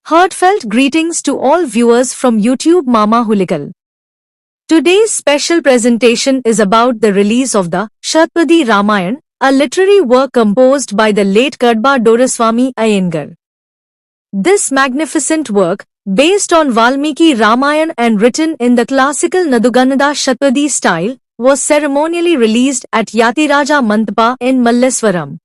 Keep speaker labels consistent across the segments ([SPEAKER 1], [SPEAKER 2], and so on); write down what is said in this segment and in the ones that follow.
[SPEAKER 1] Heartfelt greetings to all viewers from YouTube Mama Hulikal. Today's special presentation is about the release of the Shatpadi Ramayan, a literary work composed by the late Kadba Doraswamy Iyengar. This magnificent work, based on Valmiki Ramayan and written in the classical Nadugannada Shatpadi style, was ceremonially released at Yatiraja Mantapa in Malleswaram.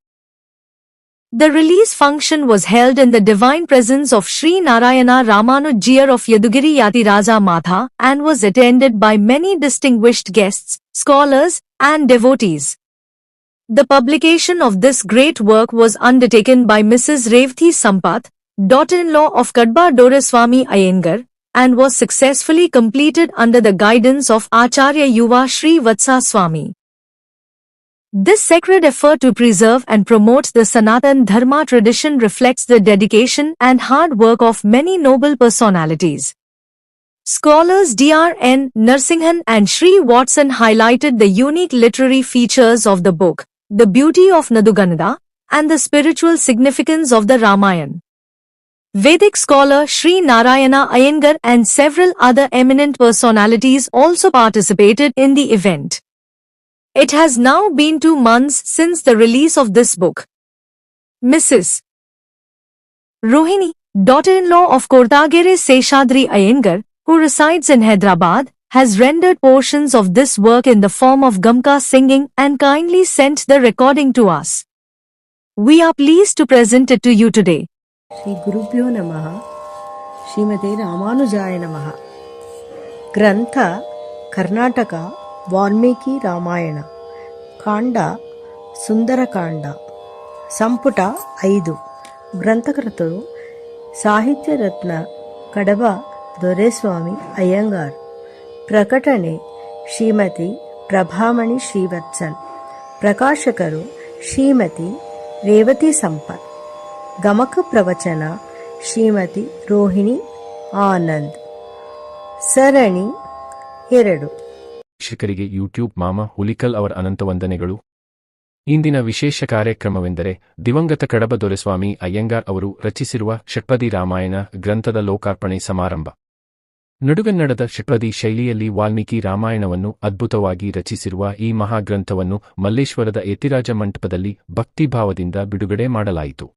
[SPEAKER 1] The release function was held in the divine presence of Sri Narayana Ramanujjiyar of Yadugiri Yatiraja Matha and was attended by many distinguished guests, scholars, and devotees. The publication of this great work was undertaken by Mrs. Revthi Sampath, daughter-in-law of Kadba Doraswamy Iyengar, and was successfully completed under the guidance of Acharya Yuva Sri Vatsa Swami. This sacred effort to preserve and promote the Sanatan Dharma tradition reflects the dedication and hard work of many noble personalities. Scholars Dr.N. Narsinghan and Sri Watson highlighted the unique literary features of the book, the beauty of Nadugannada, and the spiritual significance of the Ramayan. Vedic scholar Sri Narayana Iyengar and several other eminent personalities also participated in the event. It has now been 2 months since the release of this book. Mrs. Rohini, daughter-in-law of Kortagere Seshadri Iyengar, who resides in Hyderabad, has rendered portions of this work in the form of Gamka singing and kindly sent the recording to us. We are pleased to present it to you today.
[SPEAKER 2] Shri ಗುರುಭ್ಯೋ ನಮಃ. ಶ್ರೀಮತಿ ರಾಮಾನುಜಾಯ ನಮಃ. ಗ್ರಂಥ ಕರ್ನಾಟಕ ವಾಲ್ಮೀಕಿ ರಾಮಾಯಣ. ಕಾಂಡ ಸುಂದರಕಾಂಡ. ಸಂಪುಟ 5. ಗ್ರಂಥಕರ್ತರು ಸಾಹಿತ್ಯ ರತ್ನ ಕಡಬ ದೊರೆಸ್ವಾಮಿ ಅಯ್ಯಂಗಾರ್. ಪ್ರಕಟಣೆ ಶ್ರೀಮತಿ ಪ್ರಭಾಮಣಿ ಶ್ರೀವತ್ಸನ್. ಪ್ರಕಾಶಕರು ಶ್ರೀಮತಿ ರೇವತಿ ಸಂಪತ್. ಗಮಕ ಪ್ರವಚನ ಶ್ರೀಮತಿ ರೋಹಿಣಿ ಆನಂದ್. ಸರಣಿ 2.
[SPEAKER 3] ವೀಕ್ಷಕರಿಗೆ ಯೂಟ್ಯೂಬ್ ಮಾಮಾ ಹುಲಿಕಲ್ ಅವರ ಅನಂತ ವಂದನೆಗಳು. ಇಂದಿನ ವಿಶೇಷ ಕಾರ್ಯಕ್ರಮವೆಂದರೆ ದಿವಂಗತ ಕಡಬ ದೊರೆಸ್ವಾಮಿ ಅಯ್ಯಂಗಾರ್ ಅವರು ರಚಿಸಿರುವ ಷಟ್ಪದಿ ರಾಮಾಯಣ ಗ್ರಂಥದ ಲೋಕಾರ್ಪಣೆ ಸಮಾರಂಭ. ನಡುಗನ್ನಡದ ಷಟ್ಪದಿ ಶೈಲಿಯಲ್ಲಿ ವಾಲ್ಮೀಕಿ ರಾಮಾಯಣವನ್ನು ಅದ್ಭುತವಾಗಿ ರಚಿಸಿರುವ ಈ ಮಹಾಗ್ರಂಥವನ್ನು ಮಲ್ಲೇಶ್ವರದ ಯತಿರಾಜ ಮಂಟಪದಲ್ಲಿ ಭಕ್ತಿಭಾವದಿಂದ ಬಿಡುಗಡೆ ಮಾಡಲಾಯಿತು.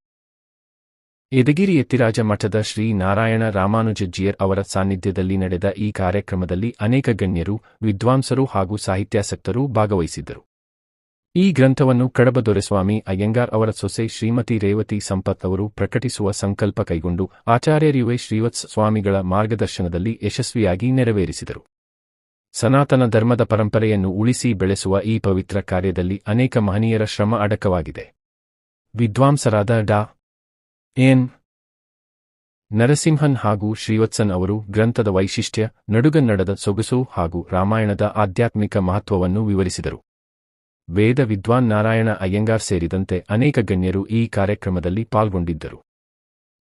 [SPEAKER 3] ಯದಗಿರಿ ಯತಿರಾಜ ಮಠದ ಶ್ರೀ ನಾರಾಯಣ ರಾಮಾನುಜಜ್ಜಿಯರ್ ಅವರ ಸಾನ್ನಿಧ್ಯದಲ್ಲಿ ನಡೆದ ಈ ಕಾರ್ಯಕ್ರಮದಲ್ಲಿ ಅನೇಕ ಗಣ್ಯರು, ವಿದ್ವಾಂಸರು ಹಾಗೂ ಸಾಹಿತ್ಯಾಸಕ್ತರು ಭಾಗವಹಿಸಿದ್ದರು. ಈ ಗ್ರಂಥವನ್ನು ಕಡಬ ದೊರೆಸ್ವಾಮಿ ಅಯ್ಯಂಗಾರ್ ಅವರ ಸೊಸೆ ಶ್ರೀಮತಿ ರೇವತಿ ಸಂಪತ್ ಅವರು ಪ್ರಕಟಿಸುವ ಸಂಕಲ್ಪ ಕೈಗೊಂಡು ಆಚಾರ್ಯರಿವೆ ಶ್ರೀವತ್ಸ ಸ್ವಾಮಿಗಳ ಮಾರ್ಗದರ್ಶನದಲ್ಲಿ ಯಶಸ್ವಿಯಾಗಿ ನೆರವೇರಿಸಿದರು. ಸನಾತನ ಧರ್ಮದ ಪರಂಪರೆಯನ್ನು ಉಳಿಸಿ ಬೆಳೆಸುವ ಈ ಪವಿತ್ರ ಕಾರ್ಯದಲ್ಲಿ ಅನೇಕ ಮಹನೀಯರ ಶ್ರಮ ಅಡಕವಾಗಿದೆ. ವಿದ್ವಾಂಸರಾದ ಡಾ. ಎನ್. ನರಸಿಂಹನ್ ಹಾಗೂ ಶ್ರೀವತ್ಸನ್ ಅವರು ಗ್ರಂಥದ ವೈಶಿಷ್ಟ್ಯ, ನಡುಗನ್ನಡದ ಸೊಗಸು ಹಾಗೂ ರಾಮಾಯಣದ ಆಧ್ಯಾತ್ಮಿಕ ಮಹತ್ವವನ್ನು ವಿವರಿಸಿದರು. ವೇದ ವಿದ್ವಾನ್ ನಾರಾಯಣ ಅಯ್ಯಂಗಾರ್ ಸೇರಿದಂತೆ ಅನೇಕ ಗಣ್ಯರು ಈ ಕಾರ್ಯಕ್ರಮದಲ್ಲಿ ಪಾಲ್ಗೊಂಡಿದ್ದರು.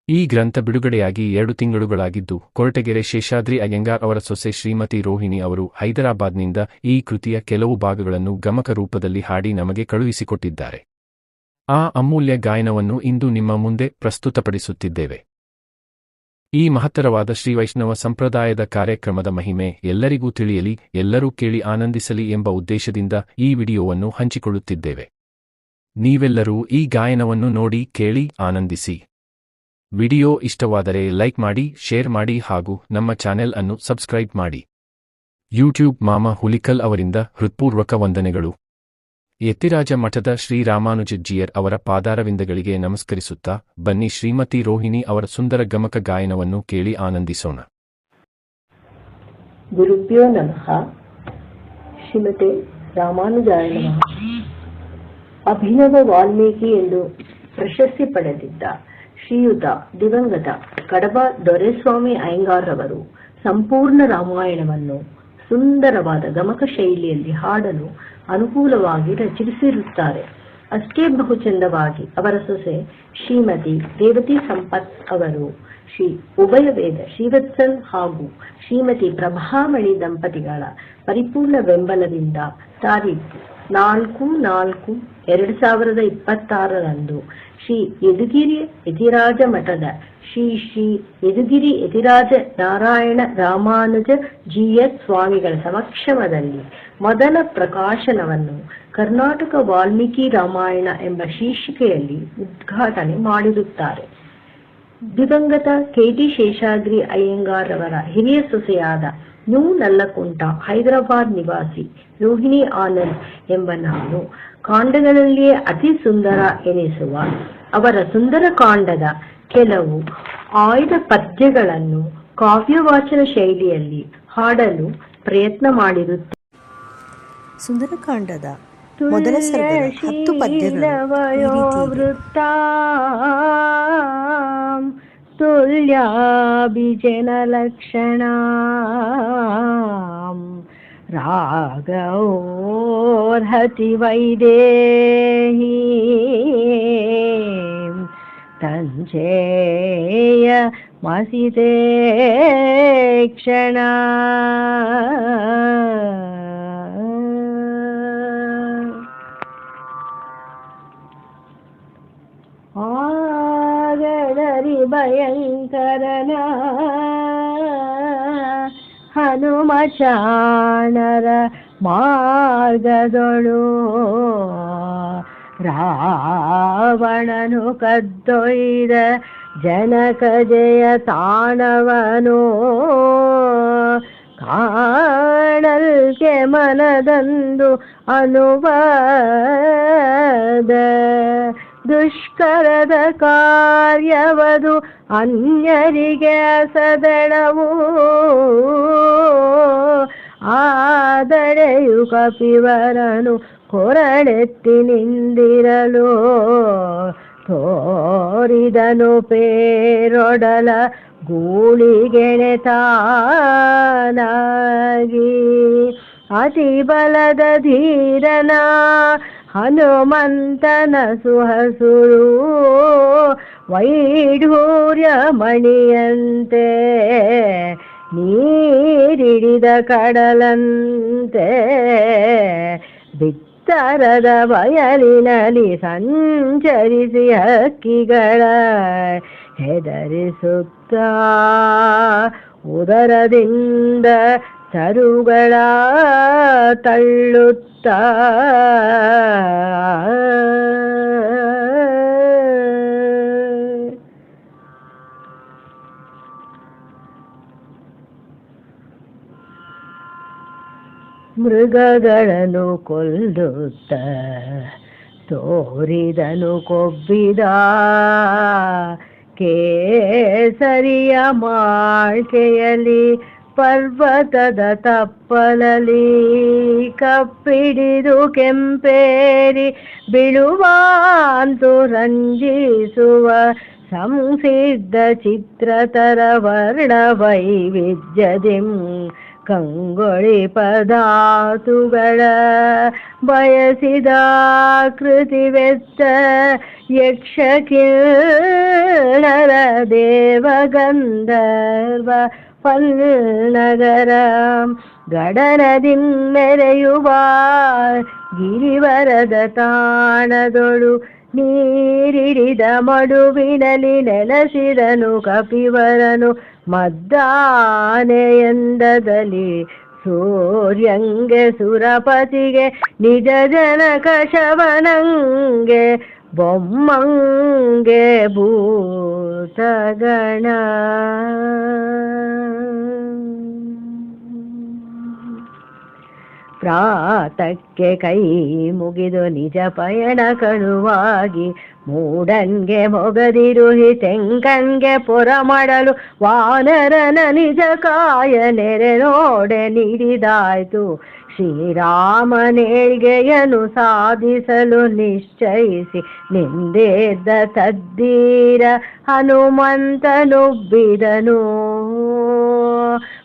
[SPEAKER 3] ಈ ಗ್ರಂಥ ಬಿಡುಗಡೆಯಾಗಿ 2 ತಿಂಗಳುಗಳಾಗಿದ್ದು, ಕೊರಟಗೆರೆ ಶೇಷಾದ್ರಿ ಅಯ್ಯಂಗಾರ್ ಅವರ ಸೊಸೆ ಶ್ರೀಮತಿ ರೋಹಿಣಿ ಅವರು ಹೈದರಾಬಾದ್ನಿಂದ ಈ ಕೃತಿಯ ಕೆಲವು ಭಾಗಗಳನ್ನು ಗಮಕ ರೂಪದಲ್ಲಿ ಹಾಡಿ ನಮಗೆ ಕಳುಹಿಸಿಕೊಟ್ಟಿದ್ದಾರೆ. ಆ ಅಮೂಲ್ಯ ಗಾಯನವನ್ನು ಇಂದು ನಿಮ್ಮ ಮುಂದೆ ಪ್ರಸ್ತುತಪಡಿಸುತ್ತಿದ್ದೇವೆ. ಈ ಮಹತ್ತರವಾದ ಶ್ರೀವೈಷ್ಣವ ಸಂಪ್ರದಾಯದ ಕಾರ್ಯಕ್ರಮದ ಮಹಿಮೆ ಎಲ್ಲರಿಗೂ ತಿಳಿಯಲಿ, ಎಲ್ಲರೂ ಕೇಳಿ ಆನಂದಿಸಲಿ ಎಂಬ ಉದ್ದೇಶದಿಂದ ಈ ವಿಡಿಯೋವನ್ನು ಹಂಚಿಕೊಳ್ಳುತ್ತಿದ್ದೇವೆ. ನೀವೆಲ್ಲರೂ ಈ ಗಾಯನವನ್ನು ನೋಡಿ, ಕೇಳಿ, ಆನಂದಿಸಿ. ವಿಡಿಯೋ ಇಷ್ಟವಾದರೆ ಲೈಕ್ ಮಾಡಿ, ಶೇರ್ ಮಾಡಿ ಹಾಗೂ ನಮ್ಮ ಚಾನೆಲ್ ಅನ್ನು ಸಬ್ಸ್ಕ್ರೈಬ್ ಮಾಡಿ. ಯೂಟ್ಯೂಬ್ ಮಾಮಾ ಹುಲಿಕಲ್ ಅವರಿಂದ ಹೃತ್ಪೂರ್ವಕ ವಂದನೆಗಳು. ಯತಿರಾಜ ಮಠದ ಶ್ರೀ ರಾಮಾನುಜಜ್ಜಿಯರ್ ಅವರ ಪಾದಾರವಿಂದಗಳಿಗೆ ನಮಸ್ಕರಿಸುತ್ತಾ ಬನ್ನಿ ಶ್ರೀಮತಿ ರೋಹಿಣಿ ಅವರ ಸುಂದರ ಗಮಕ ಗಾಯನವನ್ನು ಕೇಳಿ ಆನಂದಿಸೋಣ.
[SPEAKER 2] ಗುರುಭ್ಯೋ ನಮಃ. ಶ್ರೀಮತಿ ರಾಮಾನುಜಾಯ ನಮಃ. ಅಭಿನವ ವಾಲ್ಮೀಕಿ ಎಂದು ಪ್ರಶಸ್ತಿ ಪಡೆದಿದ್ದ ಶ್ರೀಯುತ ದಿವಂಗತ ಕಡಬ ದೊರೆಸ್ವಾಮಿ ಅಯ್ಯಂಗಾರ್ ಅವರು ಸಂಪೂರ್ಣ ರಾಮಾಯಣವನ್ನು ಸುಂದರವಾದ ಗಮಕ ಶೈಲಿಯಲ್ಲಿ ಹಾಡಲು ಅನುಕೂಲವಾಗಿ ರಚಿಸಿರುತ್ತಾರೆ. ಅಷ್ಟೇ ಬಹುಚಂದವಾಗಿ ಅವರ ಸೊಸೆ ಶ್ರೀಮತಿ ರೇವತಿ ಸಂಪತ್ ಅವರು ಶ್ರೀ ಉಭಯ ವೇದ ಶ್ರೀವತ್ಸನ್ ಹಾಗೂ ಶ್ರೀಮತಿ ಪ್ರಭಾಮಣಿ ದಂಪತಿಗಳ ಪರಿಪೂರ್ಣ ಬೆಂಬಲದಿಂದ 4/4/2026 ಶ್ರೀ ಯದುಗಿರಿ ಯತಿರಾಜ ಮಠದ ಶ್ರೀ ಶ್ರೀ ಯದುಗಿರಿ ಯತಿರಾಜ ನಾರಾಯಣ ರಾಮಾನುಜ ಜಿಎಸ್ ಸ್ವಾಮಿಗಳ ಸಮಕ್ಷಮದಲ್ಲಿ ಮೊದಲ ಪ್ರಕಾಶನವನ್ನು ಕರ್ನಾಟಕ ವಾಲ್ಮೀಕಿ ರಾಮಾಯಣ ಎಂಬ ಶೀರ್ಷಿಕೆಯಲ್ಲಿ ಉದ್ಘಾಟನೆ ಮಾಡಿರುತ್ತಾರೆ. ದಿವಂಗತ ಕೆ.ಟಿ. ಶೇಷಾದ್ರಿ ಅಯ್ಯಂಗಾರ್ ಅವರ ಹಿರಿಯ ಸೊಸೆಯಾದ ನ್ಯೂ ನಲ್ಲಕುಂಟ ಹೈದರಾಬಾದ್ ನಿವಾಸಿ ರೋಹಿಣಿ ಆನಂದ್ ಎಂಬ ನಾನು ಕಾಂಡಗಳಲ್ಲಿಯೇ ಅತಿ ಸುಂದರ ಎನಿಸುವ ಅವರ ಸುಂದರ ಕಾಂಡದ ಕೆಲವು ಆಯ್ದ ಪದ್ಯಗಳನ್ನು ಕಾವ್ಯವಾಚನ ಶೈಲಿಯಲ್ಲಿ ಹಾಡಲು ಪ್ರಯತ್ನ ಮಾಡಿರುತ್ತೇನೆ.
[SPEAKER 4] ಸುಂದರಕಾಂಡದ ಮೊದಲ ಸರ್ಗದ 10 ಪದ್ಯಗಳು
[SPEAKER 2] ತುಲ್ಯಾಭಿಜನಲಕ್ಷಣ ರಾಗೋರ್ಹತಿ ವೈದೇಹಿ ತಂಚೇಯ ಮಸಿತೆ ಕ್ಷಣ ಆಗಡರಿ ಭಯಂಕರನ ಹನುಮಚಾಣರ ಮಾರ್ಗದೊಳು ರಾವಣನು ಕದ್ದೊಯ್ದ ಜನಕ ಜಯ ತಾಣವನು ಕಾಣಲ್ಕೆ ಮನದಂದು ಅನುವಾದ ದುಷ್ಕರದ ಕಾರ್ಯವದು ಅನ್ಯರಿಗೆ ಅಸದಳವು ಆದಡೆಯು ಕಪಿವರನು ಕೊರಡೆತ್ತಿ ನಿಂದಿರಲು ತೋರಿದನು ಪೇರೊಡಲ ಗೂಳಿಗೆಣೆ ತಾನಾಗಿ ಅತಿ ಬಲದ ಧೀರನ ಹನುಮಂತನ ಸುಹಸುರು ವೈಢೂರ್ಯ ಮಣಿಯಂತೆ ನೀರಿಡಿದ ಕಡಲಂತೆ ಬಿತ್ತರದ ಬಯಲಿನಲ್ಲಿ ಸಂಚರಿಸಿ ಹಕ್ಕಿಗಳ ಹೆದರಿಸುತ್ತ ಉದರದಿಂದ ತರುಗಳ ತಳ್ಳುತ್ತ ಮೃಗಗಳನ್ನು ಕೊಲ್ಲುತ್ತ ತೋರಿದನು ಕೊಬ್ಬಿದ ಕೇಸರಿಯ ಮಾಳ್ಕೆಯಲ್ಲಿ ಪರ್ವತದ ತಪ್ಪಲಲಿ ಕಪ್ಪಿಡಿದು ಕೆಂಪೇರಿ ಬಿಳುವಾಂತು ರಂಜಿಸುವ ಸಂಸಿದ್ಧ ಚಿತ್ರತರ ವರ್ಣ ವೈವಿಧ್ಯದಿಂ ಕಂಗೊಳಿ ಪದಾತುಗಳ ಬಯಸಿದ ಕೃತಿವೆತ್ತ ಯಕ್ಷ ಕಿನ್ನರ ದೇವಗಂಧರ್ವ ಪಲ್ನಗರ ಗಡನದಿಂ ಮೆರೆಯುವ ಗಿರಿವರದ ತಾಣದೊಳು ನೀರಿಡಿದ ಮಡುವಿನಲ್ಲಿ ನೆಲೆಸಿದನು ಕಪಿವರನು ಮದ್ದಾನೆಯಂದದಲ್ಲಿ ಸೂರ್ಯಂಗೆ ಸುರಪತಿಗೆ ನಿಜ ಜನಕ ಶವನಂಗೆ ಬೊಮ್ಮಂಗೆ ಭೂತಗಣ ಪ್ರಾತಕ್ಕೆ ಕೈ ಮುಗಿದು ನಿಜ ಪಯಣ ಕಳುವಾಗಿ ಮೂಡನ್ಗೆ ಮೊಗದಿರುಹಿ ತೆಂಕನ್ಗೆ ಪೊರ ಮಾಡಲು ವಾನರನ ನಿಜ ಕಾಯ ನೆರೆ ನೋಡೆ ನೀಡಿದಾಯ್ತು ಶ್ರೀರಾಮನೇಳ್ಗೆಯನು ಸಾಧಿಸಲು ನಿಶ್ಚಯಿಸಿ ನಿಂದೆದ್ದ ತದ್ದೀರ ಹನುಮಂತನುಬ್ಬಿದನು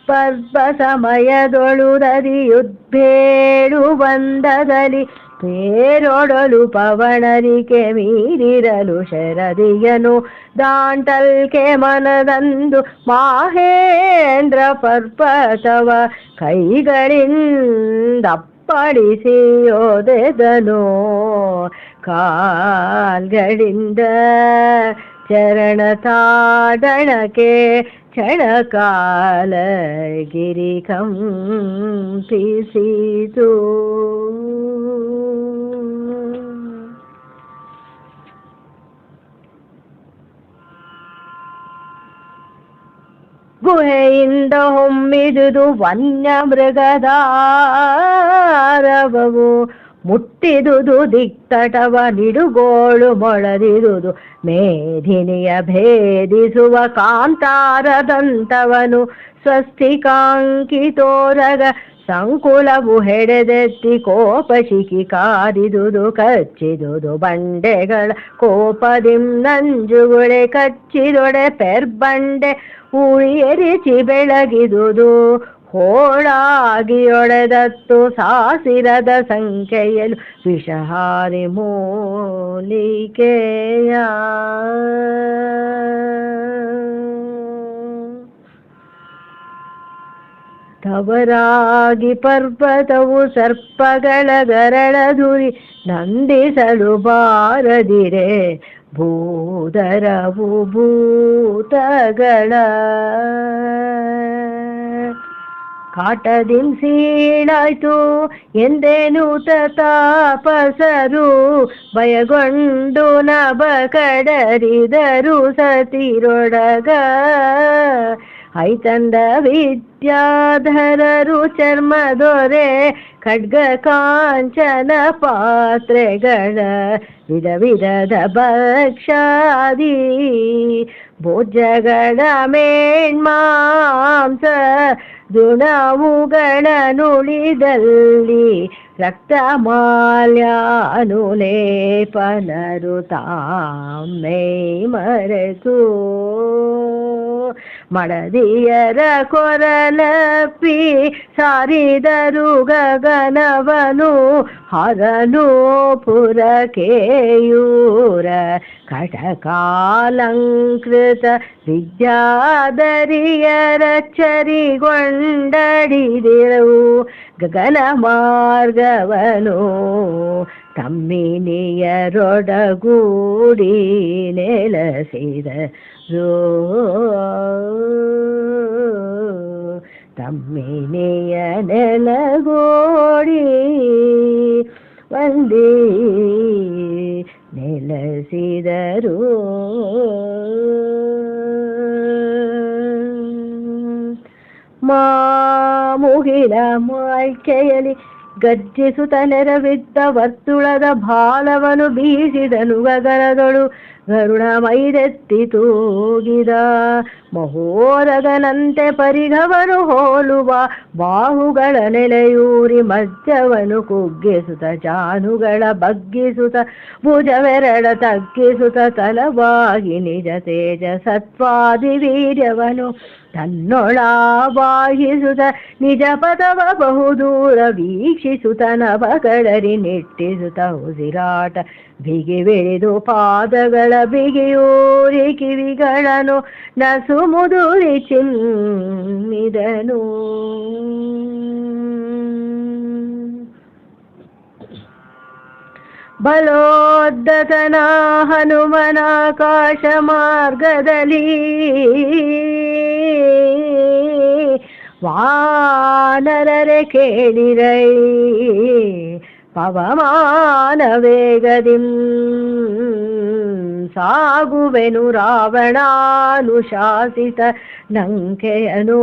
[SPEAKER 2] ಪರ್ವ ಸಮಯದೊಳು ರದಿಯುದ್ಬೇಡು ಬಂದದಲ್ಲಿ ಪೇರೊಡಲು ಪವಣರಿಕೆ ಮೀರಿರಲು ಶರದಿಯನು ದಾಂಟಲ್ಕೆ ಮನದಂದು ಮಾಹೇಂದ್ರ ಪರ್ವತವ ಕೈಗಳಿಂದಪ್ಪ ಪಡಿಸಿಯೋದೆದನೋ ಕಾಲ್ಗಳಿಂದ ಚರಣ ತಾಡಣಕ್ಕೆ ಕ್ಷಣಕಾಲ ಗಿರಿ ಕಂಪಿಸಿತು. ಗುಹೆಯಿಂದ ಹೊಮ್ಮಿದುದು ವನ್ಯ ಮೃಗದಾರವವು, ಮುಟ್ಟಿದುದು ದಿಕ್ತಟವ ನಿಡುಗೋಳು ಮೊಳದಿದುದು ಮೇಧಿನಿಯ ಭೇದಿಸುವ ಕಾಂತಾರದಂತವನು. ಸ್ವಸ್ತಿಕಾಂಕಿತೋರಗ ಸಂಕುಲವು ಹೆಡೆದೆತ್ತಿ ಕೋಪಶಿಖಿ ಕಾದಿದುದು ಕಚ್ಚಿದುದು ಬಂಡೆಗಳ ಕೋಪದಿಂ ನಂಜುಗುಳೆ ಕಚ್ಚಿದೊಡೆ ಪೆರ್ಬಂಡೆ ಉಳಿಯರಿಚಿ ಬೆಳಗಿದುದು ಹೋಳಾಗಿಯೊಡೆದತ್ತು ಸಾಸಿರದ ಸಂಖ್ಯೆಯಲು ವಿಷಹಾರಿ ಮೂಲಿಕೆಯ. ತವರಾಗಿ ಪರ್ವತವು ಸರ್ಪಗಳ ಗರಳಧುರಿ ನಂದಿಸಲು ಬಾರದಿರೆ ಭೂಧರವು ಭೂತಗಳ ಕಾಟದಿಂಸೀಳಾಯ್ತು ಎಂದೇನು ತಾಪಸರು ಭಯಗೊಂಡು ನಭ ಕಡರಿದರು ಸತಿರೊಡಗ. ಐತಂದ ವಿದ್ಯಾಧರರು ಚರ್ಮದೊರೆ ಖಡ್ಗ ಕಾಂಚನ ಪಾತ್ರೆಗಳ ವಿಧ ವಿಧದ ಭಕ್ಷಾದಿ ಭೋಜಗಳ ಮೇಣ್ಮಾಂಸ ದುಣವುಗಳ ನುಳಿದಲ್ಲಿ ರಕ್ತ ಮಾಲ್ಯಾನುಲೇಪನರು ತಾಮೇ ಮರೆತು ಮಡದಿಯರ ಕೊರಲಪ್ಪಿ ಸಾರಿದರು ಗಗನವನು ಹರನು ಪುರಕೇಯೂರ ಕಟಕಾಲಂಕೃತ ವಿದ್ಯಾಧರಿಯರ ಚರಿಗೊಂಡಡಿದಿರು ಗಗನ ಮಾರ್ಗವನು ತಮ್ಮಿನಿಯರೊಡಗೂಡಿ ನೆಲಸಿದ ತಮ್ಮಿನಿಯ ನೆಲಗೋಡಿ ವಂದೇ ನೆಲಸಿದರು. ಮುಗಿಲ ಮಾಯ್ಕೆಯಲಿ ಗರ್ಜಿಸುತ್ತ ನೆರವಿದ್ದ ವರ್ತುಳದ ಬಾಲವನು ಬೀಸಿದನು ಗಗನದೊಳು ಗರುಡ ಮೈದೆತ್ತಿ ತೂಗಿದ ಮಹೋರಗನಂತೆ ಪರಿಘವನು ಹೋಲುವ ಬಾಹುಗಳ ನೆಲೆಯೂರಿ ಮಜ್ಜವನು ಕುಗ್ಗಿಸುತ್ತ ಜಾನುಗಳ ಬಗ್ಗಿಸುತ್ತ ಭುಜವೆರಡ ತಗ್ಗಿಸುತ್ತ ತಲವಾಗಿ ನಿಜ ತೇಜ ಸತ್ವಾದಿ ವೀರ್ಯವನು ತನ್ನೊಳಾವಾಹಿಸುತ್ತ ನಿಜ ಪದವ ಬಹುದೂರ ವೀಕ್ಷಿಸುತ್ತ ನಭಗಳರಿ ನಿಟ್ಟಿಸುತ್ತ ಉಸಿರಾಟ ಬಿಗಿ ಬೆಳೆದು ಪಾದಗಳ ಬಿಗಿಯೂರಿ ಕಿವಿಗಳನ್ನು ನಸು ಮುದುರಿ ಚಿಮ್ಮಿದನು. ಬಲೋದ್ದತನ ಹನುಮನಾಕಾಶ ಮಾರ್ಗದಲ್ಲಿ ವಾನರರೆ ಕೇಳಿರೈ ಪವಮಾನ ವೇಗದಿಂ ಸಾಗುವೆನು ರಾವಣಾನುಶಾಸಿತ ಲಂಕೆಯನು.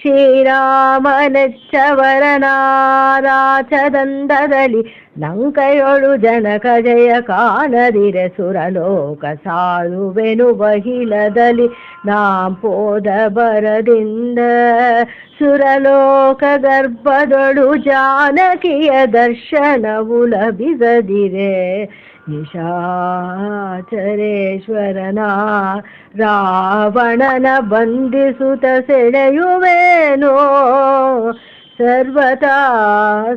[SPEAKER 2] ಶ್ರೀರಾಮನೆಚ್ಚವರನಾರಾಚದಂದದಲ್ಲಿ ಲಂಕೆಯೊಳು ಜನಕ ಜಯ ಕಾಣದಿರೆ ಸುರಲೋಕ ಸಾರುವೆನು ಬಹಿಲದಲ್ಲಿ ನಾಂಪೋದ ಬರದಿಂದ ಸುರಲೋಕ ಗರ್ಭದೊಳು ಜಾನಕಿಯ ದರ್ಶನವು ಲಭಿಸದಿರೆ ನಿಶಾಚರೇಶ್ವರನ ರಾವಣನ ಬಂಧಿಸುತ್ತ ಸೆಳೆಯುವೇನೋ ಸರ್ವತಾ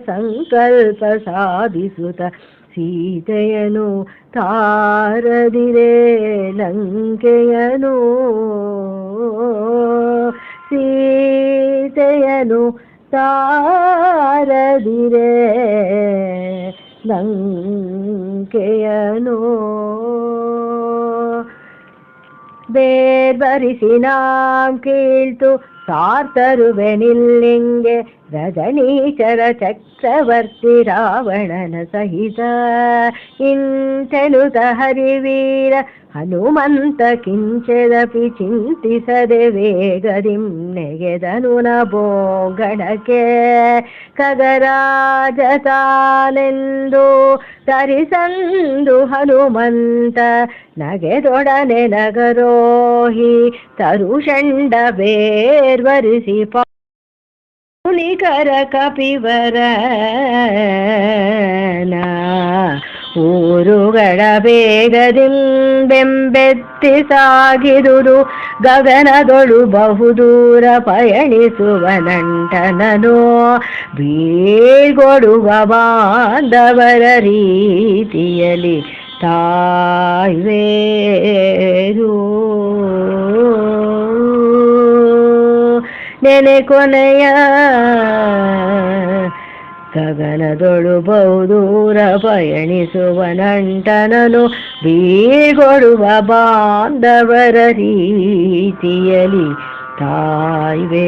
[SPEAKER 2] ಸಂಕಲ್ಪ ಸಾಧಿಸುತ್ತ ಸೀತೆಯನು ತಾರದಿರೆ ಲಂಕೆಯನು ಸೀತೆಯನು ತಾರದಿರೆ ಲಂಕೆಯನು ಬೇರ್ಬರಿಸಿ ನಾಂ ಕೀಳ್ತು ಸಾರ್ತರುವೆನಿಲ್ಲಿಂಗೆ ರಜನೀಚರ ಚಕ್ರವರ್ತಿ ರಾವಣನ ಸಹಿತ ಇಂತೆನುತ ಹರಿವೀರ ಹನುಮಂತ ಕಿಂಚದಪಿ ಚಿಂತಿಸದೆ ವೇಗದಿಂ ನೆಗೆದನು ನಭೋಗಣಕ್ಕೆ ಖಗರಾಜ ತಾನೆಂದು ತರಿಸಂದು ಹನುಮಂತ ನಗೆದೊಡನೆ ನಗರೋಹಿ ತರುಷಂಡ ಬೇರ್ವರಿಸಿ ಪೌನಿಕರ ಕಪಿವರನ ಊರುಗಳ ಬೇಗದಿಂಬೆಂಬೆತ್ತಿ ಸಾಗಿದುದು ಗಗನದೊಳು ಬಹುದೂರ ಪಯಣಿಸುವ ನಂಟನನು ಬೀಳ್ಗೊಡುವ ಬಾಂಧವರ ರೀತಿಯಲ್ಲಿ ತಾಯ್ವೇರು ನೆನೆ ಕೊನೆಯ ಗಗನದೊಳು ಬಹುದೂರ ಪಯಣಿಸುವ ನಂಟನನು ಬೀಳ್ಗೊಡುವ ಬಾಂಧವರ ರೀತಿಯಲ್ಲಿ ತಾಯ್ವೇರು